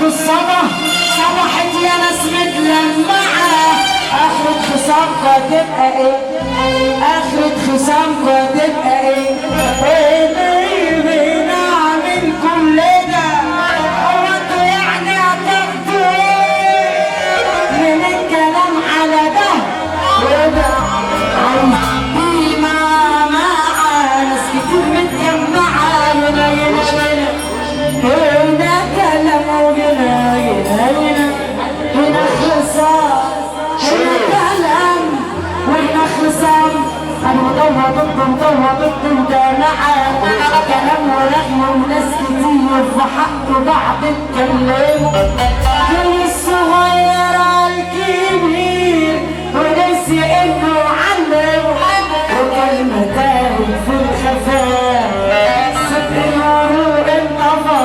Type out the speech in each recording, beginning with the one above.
بالصبا صبحت يا ناس متلمعة. اخرة خصامكوا تبقى ايه؟ اخرة خصامكوا تبقى ايه؟ ايه بنعمل كل ده؟ هو انتوا يعني هتاخدوا ايه من الكلام على ده وده؟ عايزين مع ناس كتير متجمعة هنا كلام وهنا خصام، هنا كلام وهنا خصام. انا مطوع ضد مجامعة كلام ورغم وناس كتير في حق بعض اتكلموا من الصغير عالكبير ونسي انه علم وكلمة تاهي في الخفاء صدق الورود انطفى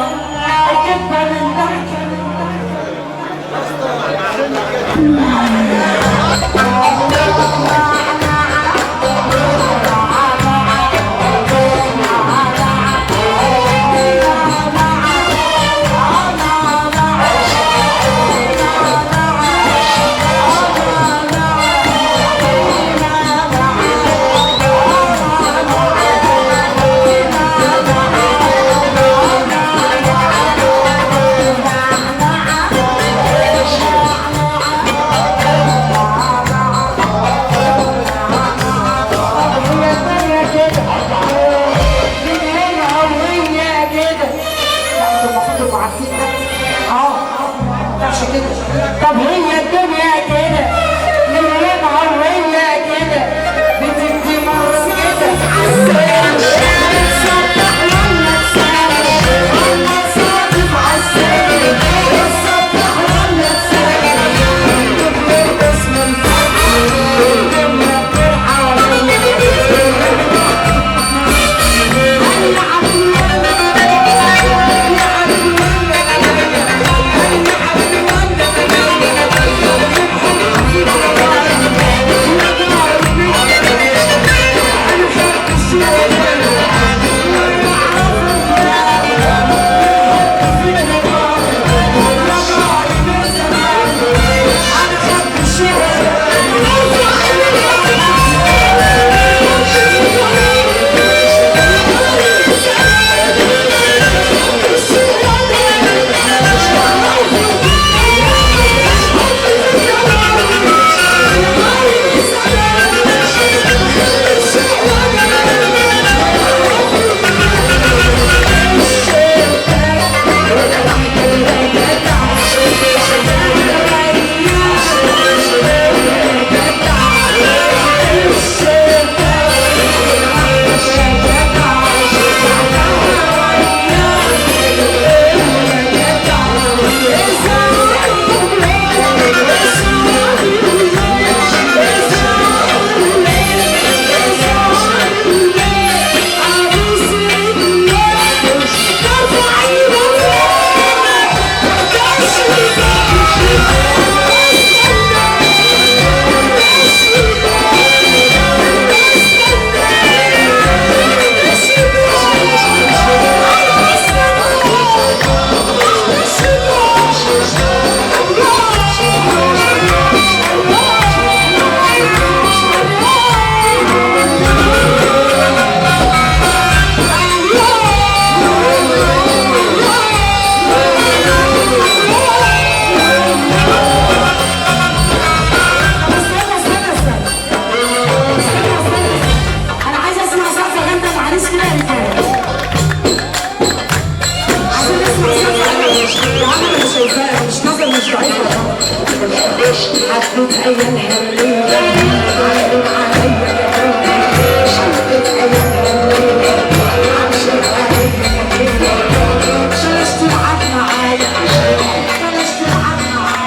اكبر من تحت. طب هي الدنيا كده من ربع وهي كده بتدي مرة كده بتصبح ولا تسافر ولا تصادف عالسير بتصبح ولا تسافر تبقى اسم الفقر الدنيا بترحى مش ضعيفة حطيت أيام حرية